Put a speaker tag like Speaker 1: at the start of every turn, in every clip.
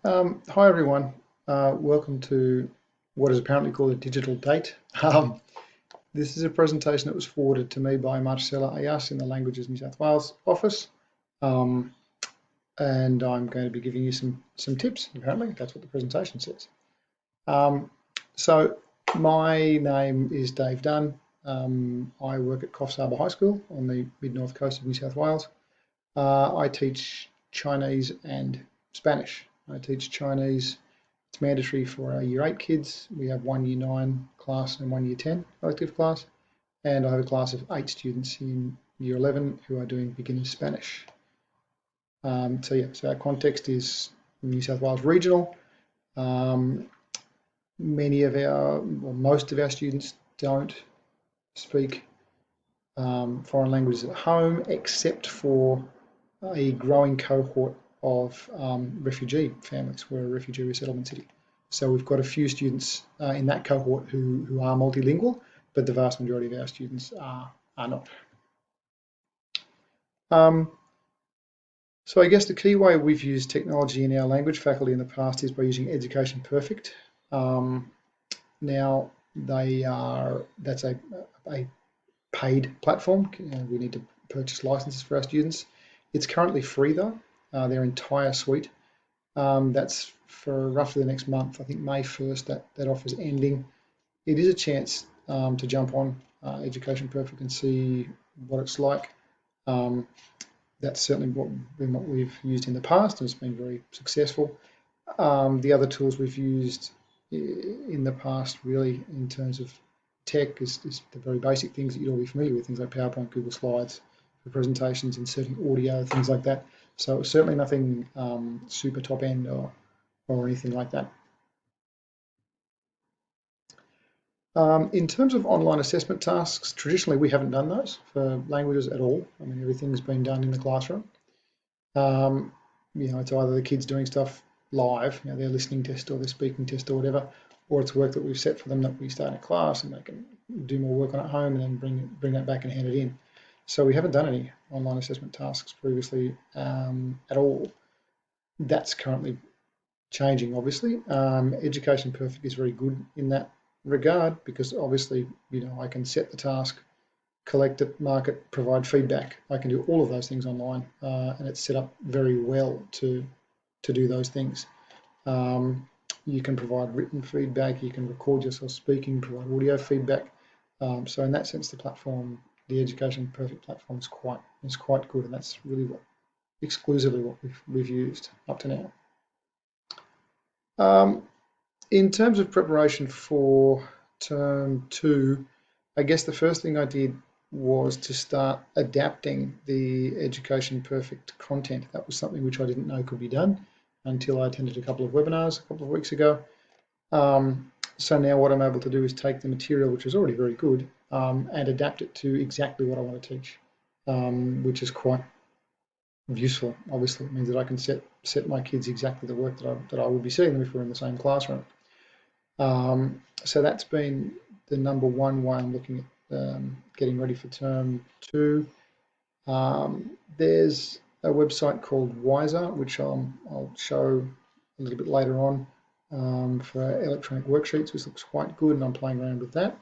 Speaker 1: Hi everyone, welcome to what is apparently called a digital date. This is a presentation that was forwarded to me by Marcela Ayas in the Languages New South Wales office, um, and I'm going to be giving you some tips. Apparently, that's what the presentation says. So my name is Dave Dunn. I work at Coffs Harbour High School on the mid-north coast of New South Wales. I teach Chinese and Spanish. I teach Chinese. It's mandatory for our Year 8 kids. We have one Year 9 class and one Year 10 elective class. And I have a class of 8 students in Year 11 who are doing beginner Spanish. So our context is New South Wales regional. Most of our students don't speak foreign languages at home, except for a growing cohort of refugee families. We're a refugee resettlement city. So we've got a few students in that cohort who are multilingual, but the vast majority of our students are not. So I guess the key way we've used technology in our language faculty in the past is by using Education Perfect. Now that's a paid platform. We need to purchase licenses for our students. It's currently free though, their entire suite. That's for roughly the next month. I think May 1st that offer's ending. It is a chance to jump on Education Perfect and see what it's like. That's certainly been what we've used in the past, and it's been very successful. The other tools we've used in the past, really, in terms of tech, is the very basic things that you'd all be familiar with, things like PowerPoint, Google Slides for presentations, inserting audio, things like that. So it's certainly nothing super top end or anything like that. In terms of online assessment tasks, traditionally we haven't done those for languages at all. I mean, everything's been done in the classroom. It's either the kids doing stuff live, their listening test or their speaking test or whatever, or it's work that we've set for them that we start in class and they can do more work on at home and then bring that back and hand it in. So we haven't done any online assessment tasks previously at all. That's currently changing, obviously. Education Perfect is very good in that regard because obviously, I can set the task, collect it, mark it, provide feedback. I can do all of those things online, and it's set up very well to do those things. You can provide written feedback, you can record yourself speaking, provide audio feedback. So in that sense, the Education Perfect platform is quite good, and that's really exclusively what we've used up to now. In terms of preparation for term 2, I guess the first thing I did was to start adapting the Education Perfect content. That was something which I didn't know could be done until I attended a couple of webinars a couple of weeks ago. So now what I'm able to do is take the material, which is already very good, and adapt it to exactly what I want to teach, which is quite useful. Obviously, it means that I can set my kids exactly the work that I would be seeing them if we're in the same classroom. So that's been the number one way I'm looking at getting ready for term 2. There's a website called Wiser, which I'll show a little bit later on for electronic worksheets, which looks quite good, and I'm playing around with that.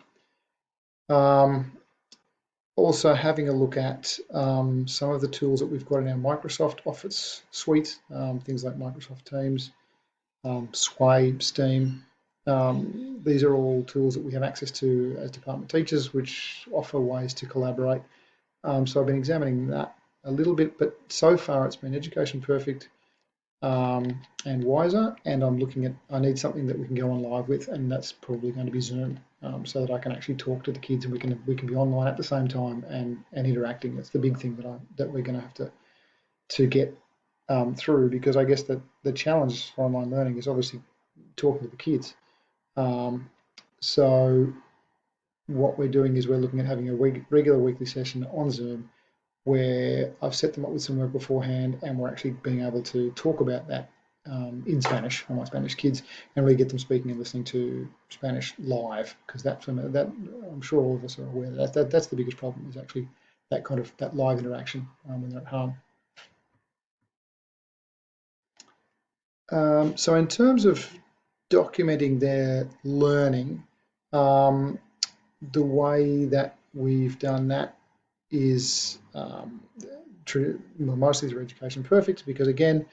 Speaker 1: Also having a look at some of the tools that we've got in our Microsoft Office suite, things like Microsoft Teams, Sway, Steam. These are all tools that we have access to as department teachers, which offer ways to collaborate. So I've been examining that a little bit, but so far it's been Education Perfect and Wiser, and I need something that we can go on live with, and that's probably going to be Zoom, so that I can actually talk to the kids and we can be online at the same time and interacting. That's the big thing that we're going to have to get through, because I guess that the challenge for online learning is obviously talking to the kids. So what we're doing is we're looking at having a regular weekly session on Zoom where I've set them up with some work beforehand, and we're actually being able to talk about that in Spanish for my Spanish kids and really get them speaking and listening to Spanish live, because that I'm sure all of us are aware that's the biggest problem, is actually that live interaction when they're at home. So in terms of documenting their learning, the way that we've done that is mostly through Education Perfect, because again,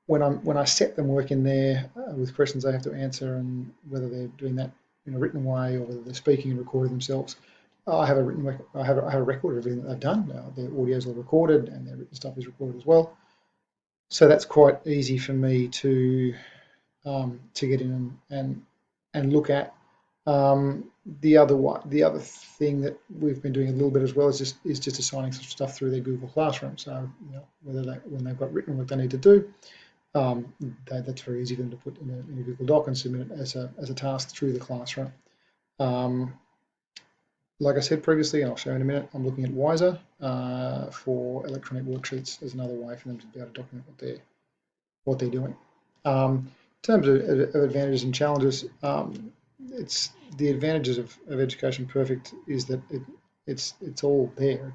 Speaker 1: when I set them work in there with questions they have to answer, and whether they're doing that in a written way or whether they're speaking and recording themselves, I have a record of everything that they've done. Their audios are recorded and their written stuff is recorded as well. So that's quite easy for me to get in and look at. The other thing that we've been doing a little bit as well is just assigning some stuff through their Google Classroom. So whether when they've got written work they need to do, that's very easy for them to put in a Google Doc and submit it as a task through the classroom. Like I said previously, and I'll show you in a minute, I'm looking at Wiser for electronic worksheets as another way for them to be able to document what they're doing. In terms of advantages and challenges, it's the advantages of Education Perfect is that it's all there.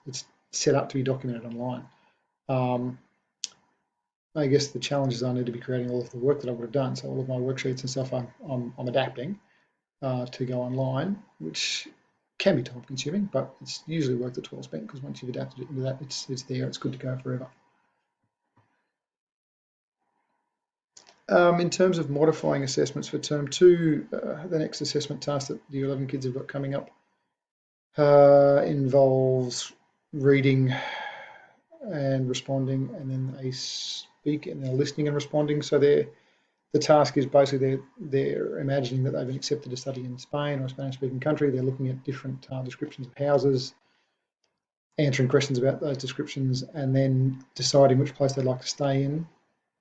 Speaker 1: It's set up to be documented online. I guess the challenge is I need to be creating all of the work that I would have done. So all of my worksheets and stuff I'm adapting to go online, which can be time consuming, but it's usually worth it well spent, because once you've adapted it into that, it's there, it's good to go forever. In terms of modifying assessments for term 2, the next assessment task that the 11 kids have got coming up involves reading and responding, and then they speak and they're listening and responding. So the task is basically they're imagining that they've been accepted to study in Spain or a Spanish-speaking country. They're looking at different descriptions of houses, answering questions about those descriptions, and then deciding which place they'd like to stay in,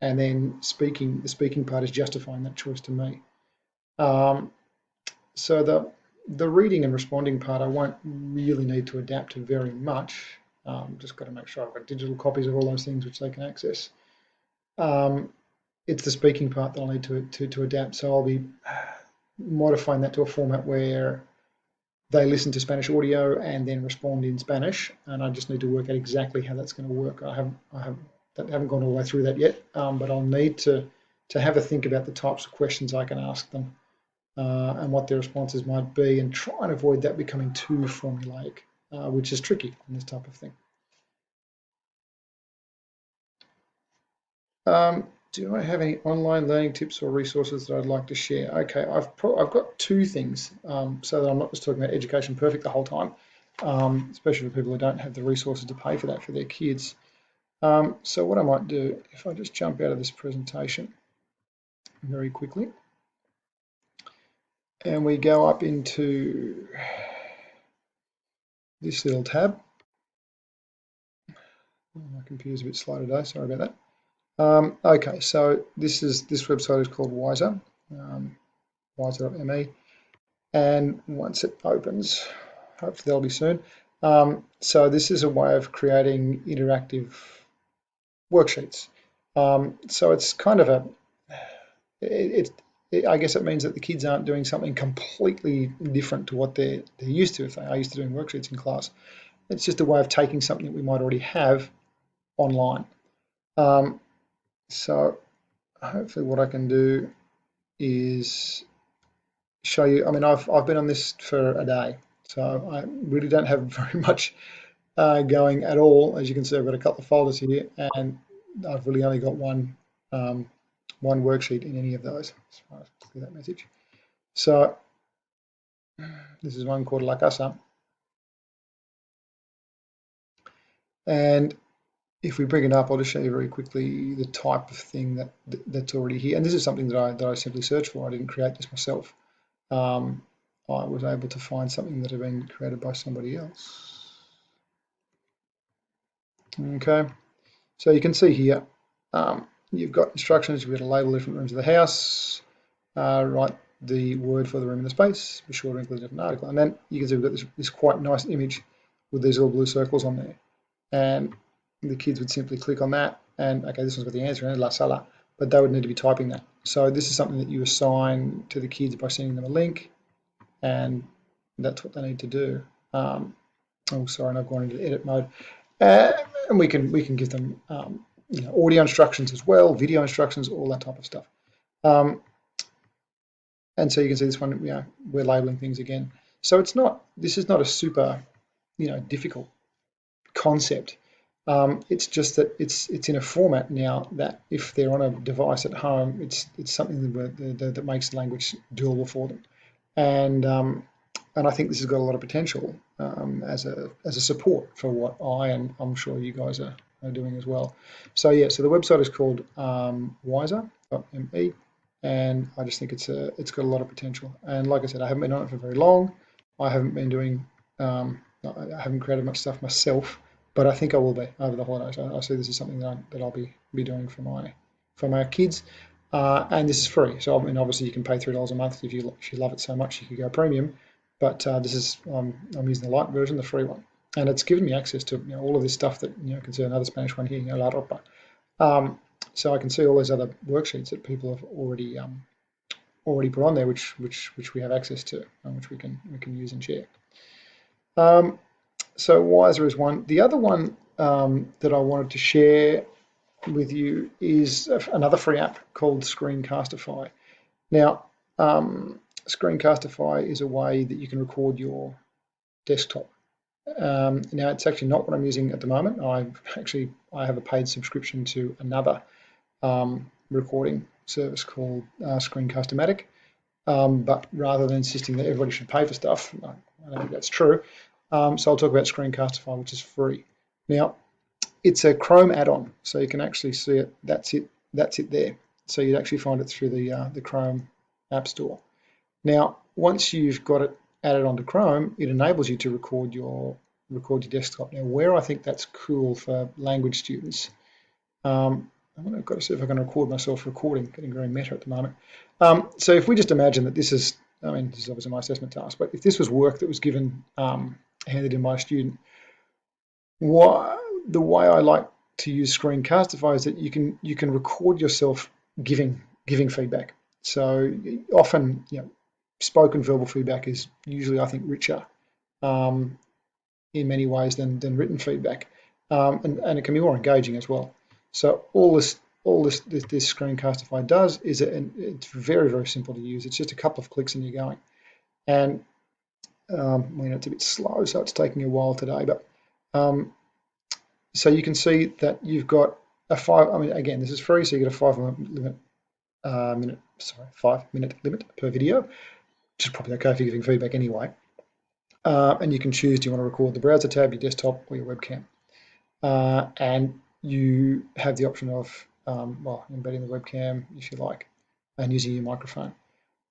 Speaker 1: and then the speaking part is justifying that choice to me. So the reading and responding part I won't really need to adapt to very much. Just got to make sure I've got digital copies of all those things which they can access. It's the speaking part that I'll need to adapt. So I'll be modifying that to a format where they listen to Spanish audio and then respond in Spanish, and I just need to work out exactly how that's going to work. I haven't gone all the way through that yet, but I'll need to have a think about the types of questions I can ask them and what their responses might be, and try and avoid that becoming too formulaic, which is tricky in this type of thing. Do I have any online learning tips or resources that I'd like to share? Okay, I've got two things, so that I'm not just talking about Education Perfect the whole time, especially for people who don't have the resources to pay for that for their kids. So what I might do, if I just jump out of this presentation very quickly, and we go up into this little tab. My computer's a bit slow today, sorry about that. Okay, so this website is called Wiser, wiser.me, and once it opens, hopefully that'll be soon. So this is a way of creating interactive worksheets. So it's kind of I guess it means that the kids aren't doing something completely different to what they're used to if they are used to doing worksheets in class. It's just a way of taking something that we might already have online. So hopefully what I can do is show you. I mean, I've been on this for a day, so I really don't have very much going at all. As you can see, I've got a couple of folders here, and I've really only got one worksheet in any of those. So I'll clear that message. So this is one called La Casa, and if we bring it up, I'll just show you very quickly the type of thing that's already here. And this is something that I simply searched for. I didn't create this myself. I was able to find something that had been created by somebody else. Okay, so you can see here, you've got instructions. You've got to label different rooms of the house, write the word for the room in the space, be sure to include a different article, and then you can see we've got this quite nice image with these little blue circles on there, and the kids would simply click on that, and okay, this one's got the answer in it, La Sala, but they would need to be typing that. So this is something that you assign to the kids by sending them a link, and that's what they need to do. Oh, sorry, and I've gone into edit mode, and we can give them audio instructions as well, video instructions, all that type of stuff. And so you can see this one, we're labeling things again. So this is not a super, difficult concept. It's just that it's in a format now that if they're on a device at home, it's something that makes the language doable for them. And I think this has got a lot of potential as a support for what and I'm sure you guys are doing as well. So yeah, so the website is called wiser.me, and I just think it's got a lot of potential. And like I said, I haven't been on it for very long. I haven't been doing I haven't created much stuff myself, but I think I will be over the holidays. I see this is something that I'll be doing for my kids, and this is free. So I mean, obviously you can pay $3 a month if you love it so much. You could go premium, but this is I'm using the light version, the free one, and it's given me access to all of this stuff that you can see another Spanish one here, La Ropa. So I can see all those other worksheets that people have already put on there, which we have access to, and which we can use and share. So Wiser is one. The other one that I wanted to share with you is another free app called Screencastify. Now, Screencastify is a way that you can record your desktop. Now, it's actually not what I'm using at the moment. I have a paid subscription to another recording service called Screencast-O-Matic. But rather than insisting that everybody should pay for stuff, I don't think that's true. So I'll talk about Screencastify, which is free. Now, it's a Chrome add-on, so you can actually see it. That's it there. So you'd actually find it through the Chrome App Store. Now, once you've got it added onto Chrome, it enables you to record your desktop. Now, where I think that's cool for language students, I've got to see if I can record myself recording, getting very meta at the moment. So if we just imagine that this is obviously my assessment task, but if this was work that was given, handed in by a student, the way I like to use Screencastify is that you can record yourself giving feedback. So often, spoken verbal feedback is usually, I think, richer in many ways than written feedback, and it can be more engaging as well. So all this Screencastify does is it's very, very simple to use. It's just a couple of clicks and you're going. And it's a bit slow, so it's taking a while today. But so you can see that you've got a again, this is free, so you get a 5-minute limit per video, which is probably okay if you're giving feedback anyway. And you can choose, do you want to record the browser tab, your desktop, or your webcam? And you have the option of embedding the webcam if you like, and using your microphone.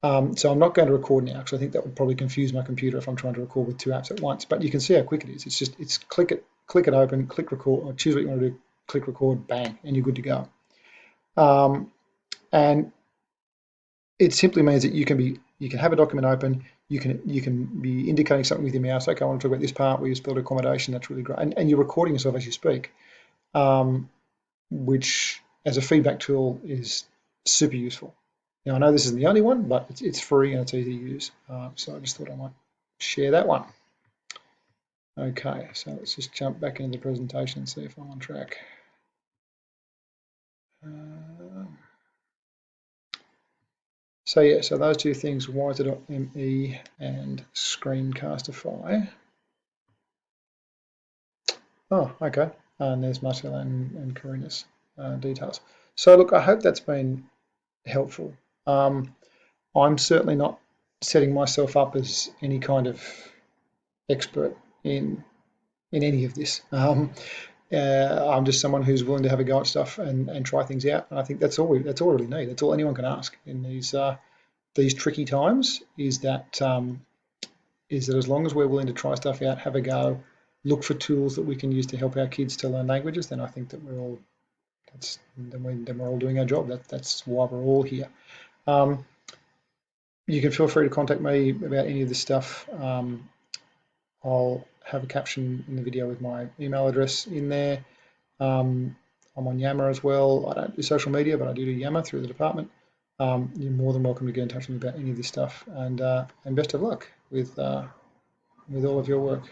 Speaker 1: So I'm not going to record now because I think that would probably confuse my computer if I'm trying to record with two apps at once. But you can see how quick it is. It's click it open, click record, or choose what you want to do, click record, bang, and you're good to go. And it simply means that you can have a document open. You can be indicating something with your mouse. Okay, I want to talk about this part where you spelled accommodation. That's really great, and you're recording yourself as you speak, which as a feedback tool is super useful. Now I know this isn't the only one, but it's free and it's easy to use. So I just thought I might share that one. Okay, so let's just jump back into the presentation and see if I'm on track. So those two things, Wiser.me and Screencastify. Oh, okay. And there's Marcel and Karina's details. So look, I hope that's been helpful. I'm certainly not setting myself up as any kind of expert in any of this. I'm just someone who's willing to have a go at stuff and try things out. And I think that's all we really need. That's all anyone can ask in these tricky times. Is that as long as we're willing to try stuff out, have a go, look for tools that we can use to help our kids to learn languages, then I think that we're all doing our job. That's why we're all here. You can feel free to contact me about any of this stuff. I'll have a caption in the video with my email address in there. I'm on Yammer as well. I don't do social media, but I do Yammer through the department. You're more than welcome to get in touch with me about any of this stuff, and best of luck with all of your work.